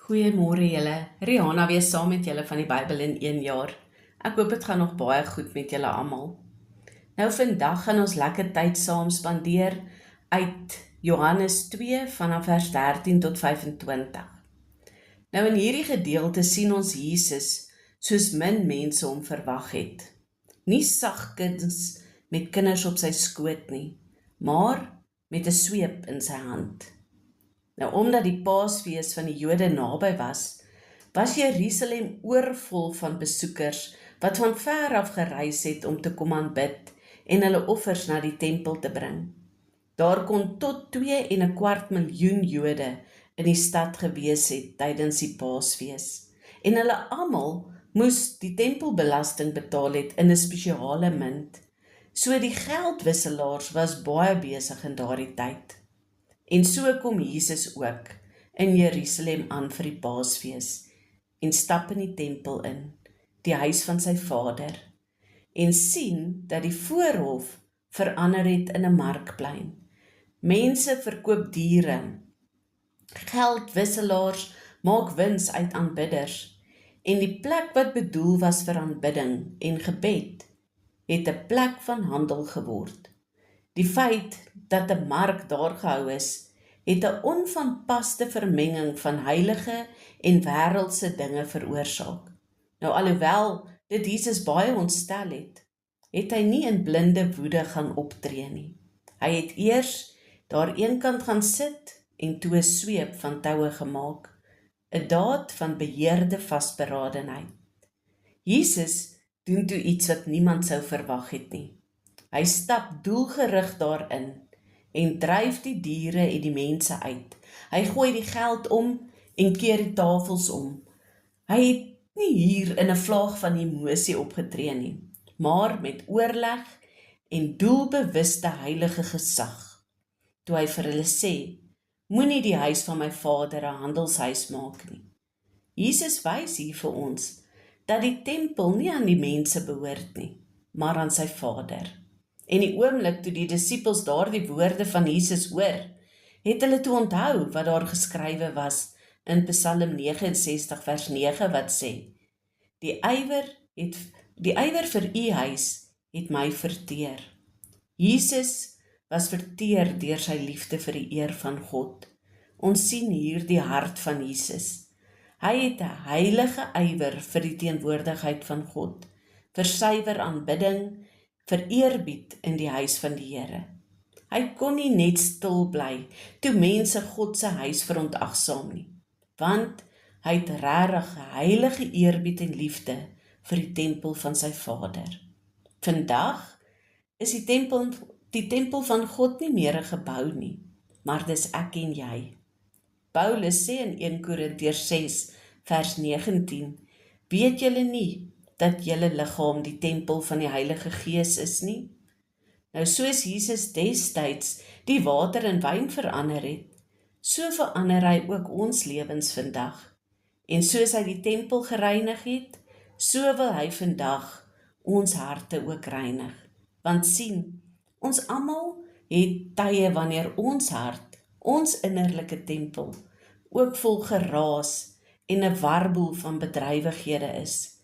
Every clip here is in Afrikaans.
Goeiemôre julle, Rihanna weer saam met julle van die Bybel in 1 jaar. Ek hoop het gaan nog baie goed met julle almal. Nou vandag gaan ons lekker tyd saam spandeer uit Johannes 2 vanaf vers 13 tot 25. Nou in hierdie gedeelte sien ons Jesus soos min mense hom verwag het. Nie sagkens met kinders op sy skoot nie, maar met 'n sweep in sy hand. Nou, omdat die Paasfees van die Jode naby was Jerusalem oorvol van besoekers wat van ver af gereis het om te kom aanbid en hulle offers na die tempel te bring. Daar kon tot 2,25 miljoen Jode in die stad gewees het tydens die Paasfees. En hulle almal moes die tempelbelasting betaal het in 'n spesiale munt. So die geldwisselaars was baie besig in daardie tyd. En so kom Jesus ook in Jerusalem aan vir die Paasfees en stap in die tempel in, die huis van sy Vader, en sien dat die voorhof verander het in 'n markplein. Mense verkoop diere, geldwisselaars maak wins uit aanbidders, en die plek wat bedoel was vir aanbidding en gebed, het 'n plek van handel geword. Die feit dat 'n mark daar gehou is, het 'n onvanpaste vermenging van heilige en wêreldse dinge veroorsaak. Nou alhoewel dit Jesus baie ontstel het hy nie in blinde woede gaan optree nie. Hy het eers daar eenkant gaan sit en toe 'n sweep van toue gemaak, 'n daad van beheerde vasberadenheid. Jesus doen toe iets wat niemand sou verwag het nie. Hy stap doelgerig daarin en dryf die diere en die mense uit. Hy gooi die geld om en keer die tafels om. Hy het nie hier in 'n vlaag van emosie opgetree nie, maar met oorleg en doelbewuste heilige gesag. Toe hy vir hulle sê, moenie die huis van my Vader 'n handelshuis maak nie. Jesus wys hier vir ons dat die tempel nie aan die mense behoort nie, maar aan sy Vader. En die oomblik toe die disippels daardie woorde van Jesus hoor, het hulle toe onthou wat daar geskrywe was in Psalm 69 vers 9 wat sê, die ywer vir u huis het my verteer. Jesus was verteer deur sy liefde vir die eer van God. Ons sien hier die hart van Jesus. Hy het 'n heilige ywer vir die teenwoordigheid van God, vir suiwer aanbidding, vir eerbied in die huis van die Here. Hy kon nie net stil bly toe mense God se huis verontagsaam nie, want hy het regtig heilige eerbied en liefde vir die tempel van sy Vader. Vandag is die tempel van God nie meer 'n gebou nie, maar dis ek en jy. Paulus sê in 1 Korintiërs 6 vers 19, weet julle nie dat julle liggaam die tempel van die Heilige Gees is nie? Nou soos Jesus destyds die water in wyn verander het, so verander hy ook ons lewens vandag. En soos hy die tempel gereinig het, so wil hy vandag ons harte ook reinig. Want sien, ons almal het tye wanneer ons hart, ons innerlike tempel, ook vol geraas en 'n warboel van bedrywighede is.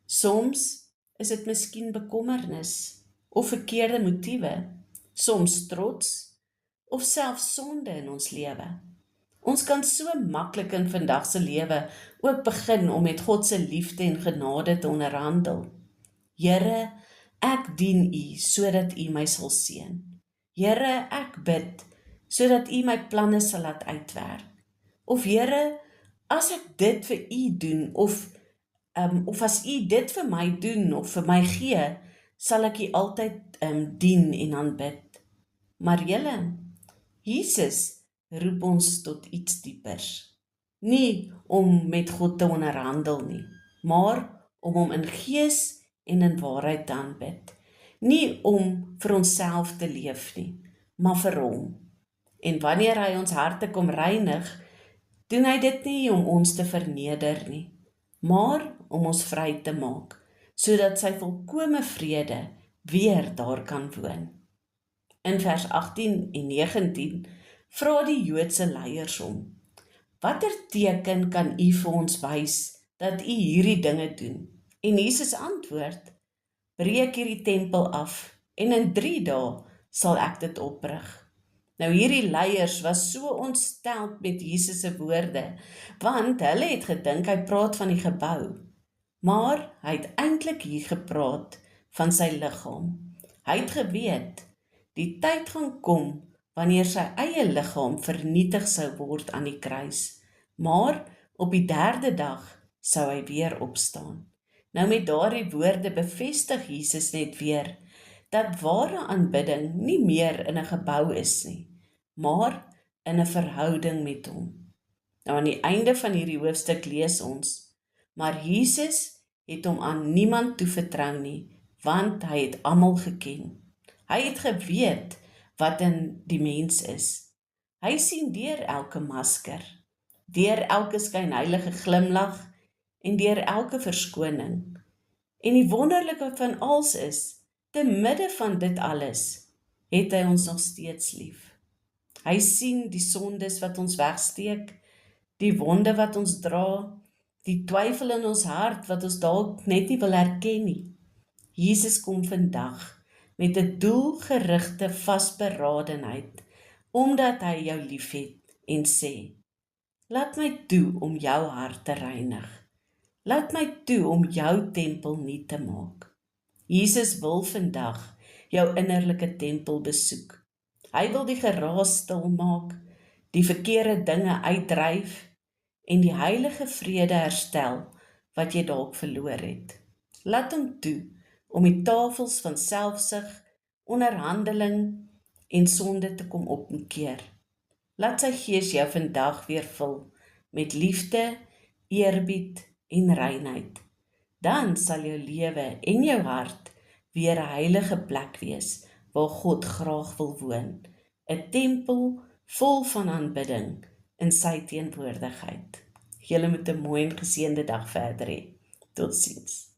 Soms is dit miskien bekommernis of verkeerde motiewe, soms trots of selfs sonde in ons lewe. Ons kan so maklik in vandag se lewe ook begin om met God se liefde en genade te onderhandel. Here, ek dien U sodat U my sal seën. Here, ek bid sodat U my planne sal laat uitwerk. Of Here, as ek dit vir U doen of as U dit vir my doen of vir my gee, sal ek U altyd dien en aanbid. Maar julle, Jesus roep ons tot iets diepers. Nie om met God te onderhandel nie, maar om hom in gees en in waarheid te aanbid. Nie om vir onsself te leef nie, maar vir hom. En wanneer hy ons harte kom reinig, doen hy dit nie om ons te verneder nie, maar om ons vry te maak, sodat sy volkome vrede weer daar kan woon. In vers 18 en 19 vra die Joodse leiers hom, Watter teken kan u vir ons wys dat u hierdie dinge doen? En Jesus antwoord, breek hierdie tempel af en in 3 dae sal ek dit oprig. Nou hierdie leiers was so ontsteld met Jesus se woorde, want hulle het gedink hy praat van die gebou. Maar hy het eintlik hier gepraat van sy liggaam. Hy het geweet, die tyd gaan kom wanneer sy eie liggaam vernietig sou word aan die kruis. Maar op die 3de dag sou hy weer opstaan. Nou met daardie woorde bevestig Jesus net weer dat ware aanbidding nie meer in 'n gebou is nie, maar in 'n verhouding met hom. Nou aan die einde van hierdie hoofstuk lees ons, maar Jesus het hom aan niemand toevertrou nie, want hy het almal geken. Hy het geweet wat in die mens is. Hy sien deur elke masker, deur elke skynheilige glimlag en deur elke verskoning. En die wonderlike van alles is, te midde van dit alles, het hy ons nog steeds lief. Hy sien die sondes wat ons wegsteek, die wonde wat ons dra, die twyfel in ons hart wat ons dalk net nie wil erken nie. Jesus kom vandag met 'n doelgerigte vasberadenheid, omdat hy jou liefhet en sê, laat my toe om jou hart te reinig. Laat my toe om jou tempel nuut te maak. Jesus wil vandag jou innerlike tempel besoek. Hy wil die geraas stil maak, die verkeerde dinge uitdryf en die heilige vrede herstel wat jy dalk verloor het. Laat hom toe om die tafels van selfsug, onderhandeling en sonde te kom opkeer. Laat sy Gees jou vandag weer vul met liefde, eerbied en reinheid. Dan sal jou lewe en jou hart weer 'n heilige plek wees waar God graag wil woon, 'n tempel vol van aanbidding in sy teenwoordigheid. Julle moet 'n mooi en geseënde dag verder hê. Totsiens.